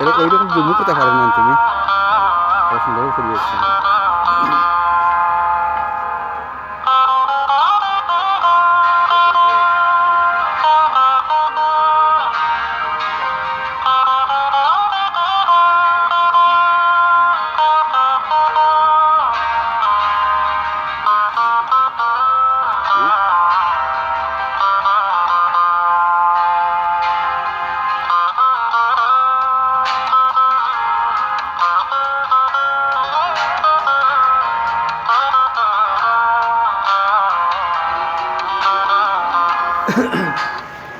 এরকম ওইরকম জুমু করতে পারো না তুমি সুন্দর পরিবেশ।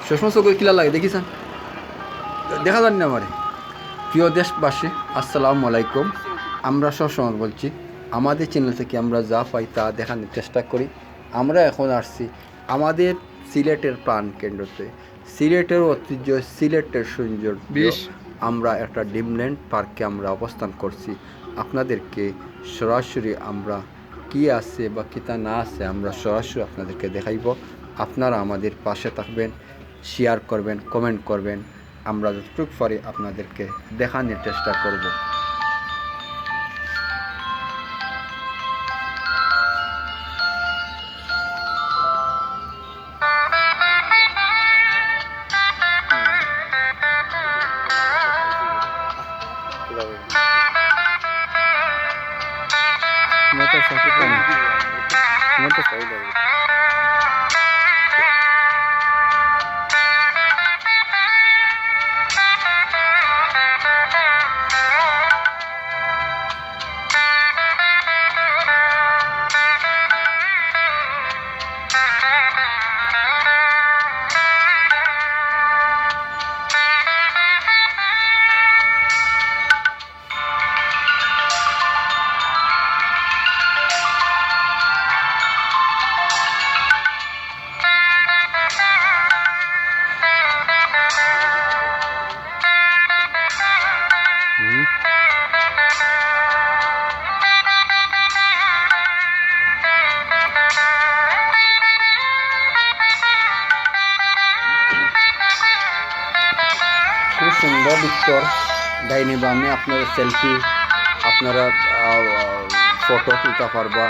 চশমা চোখে কিলা লাগে দেখিছেন, দেখা যান না আমারে। প্রিয় দেশবাসী, আসসালামু আলাইকুম। আমরা সবসময় বলছি আমাদের চ্যানেল থেকে আমরা যা পাই তা দেখানোর চেষ্টা করি। আমরা এখন আসছি আমাদের সিলেটের প্রাণ কেন্দ্রতে, সিলেটের ঐতিহ্য, সিলেটের সৌন্দর্য। আমরা একটা ড্রিমল্যান্ড পার্কে আমরা অবস্থান করছি। আপনাদেরকে সরাসরি আমরা কি আছে বা কিতা না আছে আমরা সরাসরি আপনাদেরকে দেখাইব। আপনারা আমাদের পাশে থাকবেন, শেয়ার করবেন, কমেন্ট করবেন। আমরা যতটুকু পারি আপনাদেরকে দেখানোর চেষ্টা করব। খুব সুন্দর ভিতর, ডাইনি বামে আপনারা সেলফি, আপনারা ফটো তুলতে পারবা,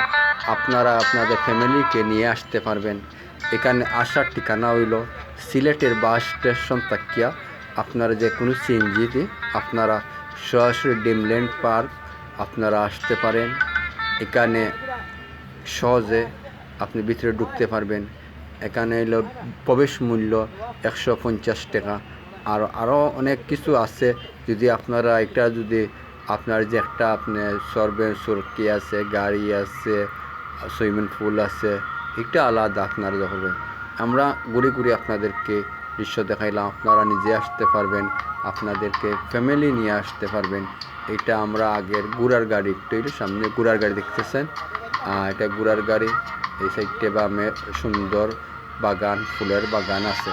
আপনারা আপনাদের ফ্যামিলিকে নিয়ে আসতে পারবেন। এখানে আসার ঠিকানা হইল সিলেটের বাস স্টেশন তাকিয়া আপনারা যে কোনো সিএনজিতে আপনারা সরাসরি ড্রিমল্যান্ড পার্ক আপনারা আসতে পারেন। এখানে সহজে আপনি ভিতরে ঢুকতে পারবেন। এখানে হলো প্রবেশ মূল্য 150 টাকা। আর আরও অনেক কিছু আছে। যদি আপনারা এটা যদি আপনার যে একটা আপনি সরবেন, সুরকি আছে, গাড়ি আছে, সুইমিং পুল আছে, এটা আলাদা আপনারা দেখবেন। আমরা ঘুরে ঘুরে আপনাদেরকে দৃশ্য দেখাইলাম, আপনারা নিজে আসতে পারবেন, আপনাদেরকে ফ্যামিলি নিয়ে আসতে পারবেন। এটা আমরা আগের ঘোড়ার গাড়ি, একটু এটা সামনে ঘোড়ার গাড়ি দেখতেছেন, এটা ঘোড়ার গাড়ি। এই সাইডে বামে সুন্দর বাগান, ফুলের বাগান আছে।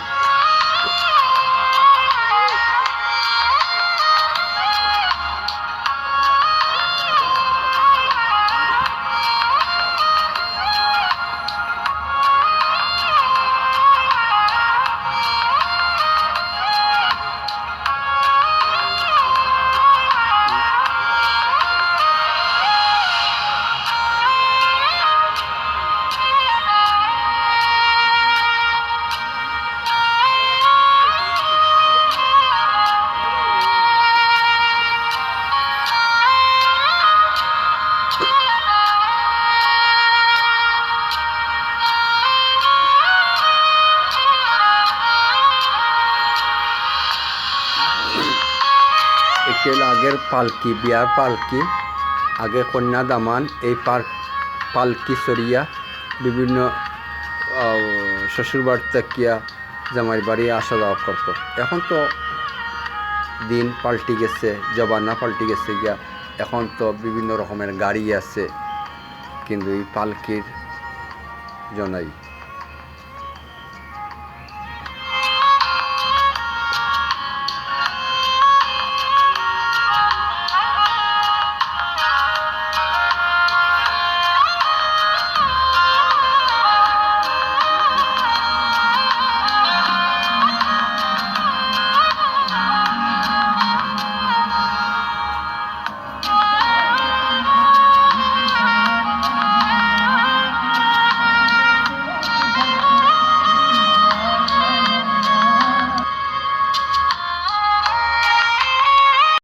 এটি হলো আগের পালকি, বিয়ার পালকি, আগে কন্যা দামান এই পালকি সরিয়া বিভিন্ন শ্বশুরবাড়ি থাকিয়া জামাই বাড়ি আসা যাওয়া করতো। এখন তো দিন পাল্টি গেছে, জমানা পাল্টি গেছে গিয়া, এখন তো বিভিন্ন রকমের গাড়ি আছে, কিন্তু এই পালকির জন্যই